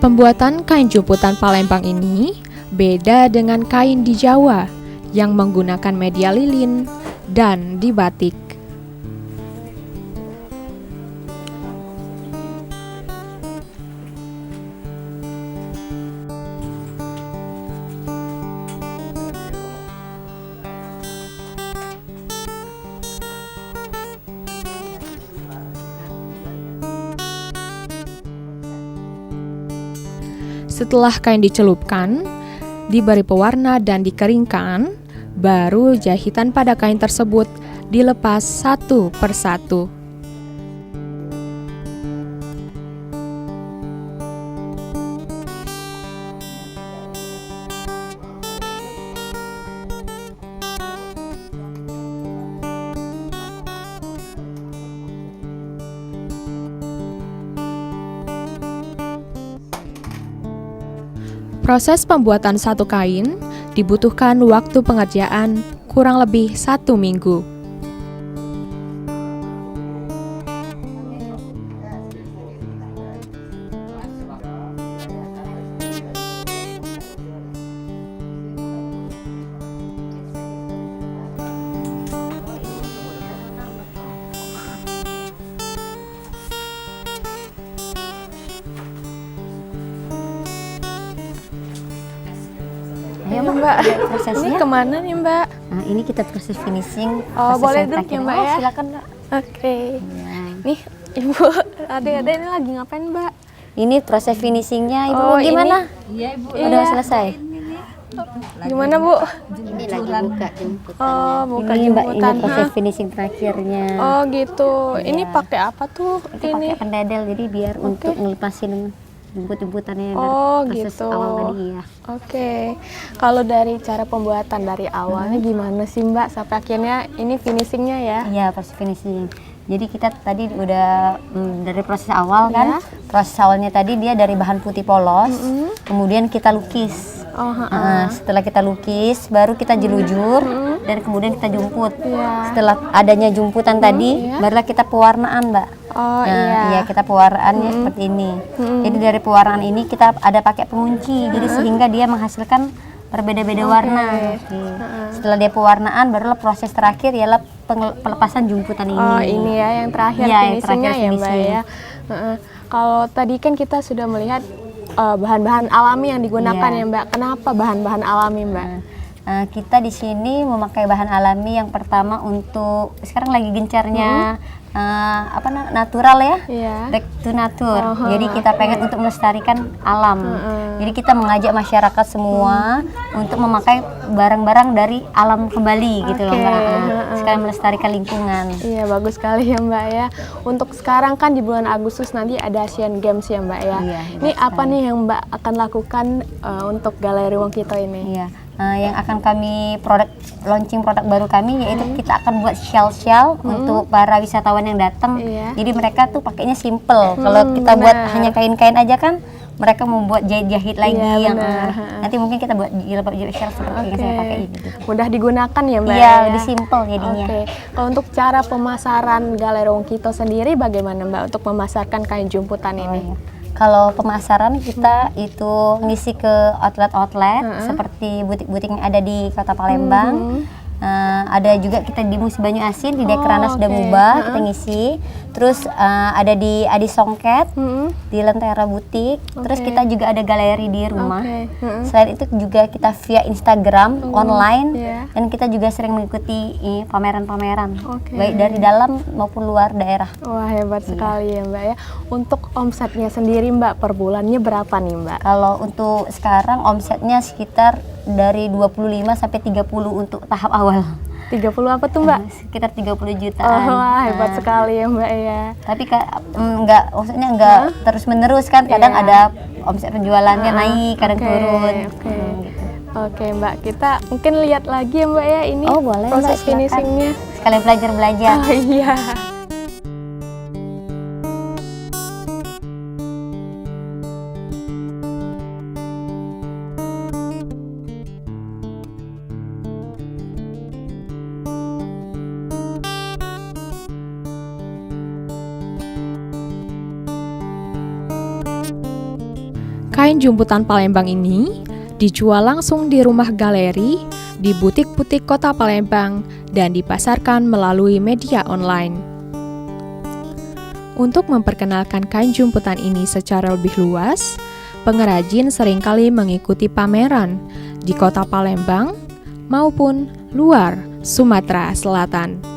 Pembuatan kain jumputan Palembang ini beda dengan kain di Jawa yang menggunakan media lilin dan di batik. Setelah kain dicelupkan, diberi pewarna dan dikeringkan, baru jahitan pada kain tersebut dilepas satu persatu. Proses pembuatan satu kain dibutuhkan waktu pengerjaan kurang lebih 1 minggu. Ayo Mbak, prosesnya. ini kemana nih Mbak? Nah, ini kita proses finishing. Oh, proses boleh yang duduk terakhir. ya Mbak ya? Silakan Mbak. Oke. Ya. Nih Ibu, adik-adik ini lagi ngapain Mbak? Ini proses finishingnya Ibu Oh, gimana? Iya Ibu. Udah Iya. selesai. Gimana Bu? Ini lagi buka jemputan. Oh, buka Ini Mbak, jemputan. ini proses Hah? finishing terakhirnya. Oh gitu. Ini Iya. pakai apa tuh? Itu Ini. pakai pendedel jadi biar untuk ngelepasin jemput-jemputannya Oh, dari proses gitu. awal tadi ya. Oke. Kalau dari cara pembuatan dari awalnya gimana sih Mbak sampai akhirnya ini finishingnya ya? Iya, proses finishing. Jadi kita tadi udah dari proses awal kan. Iya. Proses awalnya tadi dia dari bahan putih polos. Kemudian kita lukis. Oh, Setelah kita lukis, baru kita jelujur dan kemudian kita jumput. Iya. Setelah adanya jumputan tadi, iya. barulah kita pewarnaan, Mbak. Oh Nah, iya. kita pewarnaannya seperti ini. Jadi dari pewarnaan ini kita ada pakai pengunci, jadi sehingga dia menghasilkan berbeda-beda warna. Oke. Setelah dia pewarnaan, barulah proses terakhir ialah pelepasan jumputan ini. Oh ini ya yang terakhir Iya, yang finishingnya terakhir ya Mbak finishing. ya. Heeh. Kalau tadi kan kita sudah melihat bahan-bahan alami yang digunakan Iya. ya Mbak. Kenapa bahan-bahan alami Mbak? Kita di sini memakai bahan alami yang pertama untuk sekarang lagi gencarnya natural ya. Iya. Back to nature. Jadi kita pengen untuk melestarikan alam. Jadi kita mengajak masyarakat semua untuk memakai barang-barang dari alam kembali gitu loh Oke. Mbak. Sekalian melestarikan lingkungan. Iya bagus sekali ya Mbak ya. Untuk sekarang kan di bulan Agustus nanti ada Asian Games ya Mbak ya. Iya, Ini betul apa nih yang Mbak akan lakukan untuk Galeri Wong Kito ini? Iya. Yang akan kami launching produk baru kami yaitu kita akan buat shell untuk para wisatawan yang datang. Iya. Jadi mereka tuh pakainya simple. Kalau kita buat benar. hanya kain-kain aja kan mereka mau buat jahit lagi Iya, yang benar. nanti mungkin kita buat jilbab shell seperti yang saya pakai ini. Gitu. Mudah digunakan ya Mbak Iya, ya? lebih simple jadinya. Oke. Kalau untuk cara pemasaran Galeri Wong Kito sendiri bagaimana Mbak untuk memasarkan kain jumputan ini? Iya. Kalau pemasaran kita itu ngisi ke outlet-outlet seperti butik-butik yang ada di Kota Palembang. Ada juga kita di Musi Banyu Asin di Dekranas oke. Damuba kita ngisi. Terus ada di Adi Songket di Lentera Butik. Terus kita juga ada galeri di rumah. Oke. Selain itu juga kita via Instagram online iya. dan kita juga sering mengikuti pameran-pameran Oke. baik dari dalam maupun luar daerah. Wah hebat sekali ya Mbak ya. Untuk omsetnya sendiri Mbak per bulannya berapa nih Mbak? Kalau untuk sekarang omsetnya sekitar dari 25 sampai 30 untuk tahap awal. 30 apa tuh Mbak? Sekitar 30 Oh, jutaan. wah hebat sekali ya Mbak ya. Tapi maksudnya enggak terus menerus kan. Kadang Iya. ada omset penjualannya naik, kadang Oke, turun. oke. Gitu. Oke Mbak, kita mungkin lihat lagi ya Mbak ya ini Oh, boleh, Mbak, proses silakan. finishingnya. Sekalian belajar-belajar. Oh iya. Kain jumputan Palembang ini dijual langsung di rumah galeri, di butik-butik kota Palembang, dan dipasarkan melalui media online. Untuk memperkenalkan kain jumputan ini secara lebih luas, pengrajin seringkali mengikuti pameran di kota Palembang maupun luar Sumatera Selatan.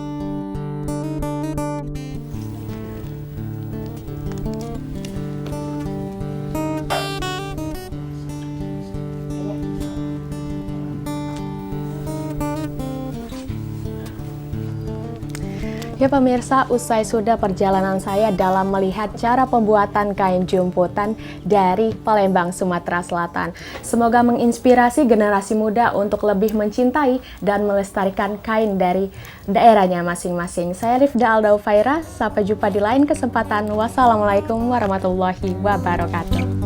Ya pemirsa, usai sudah perjalanan saya dalam melihat cara pembuatan kain jumputan dari Palembang, Sumatera Selatan. Semoga menginspirasi generasi muda untuk lebih mencintai dan melestarikan kain dari daerahnya masing-masing. Saya Rifda Alda Ufaira, sampai jumpa di lain kesempatan. Wassalamualaikum warahmatullahi wabarakatuh.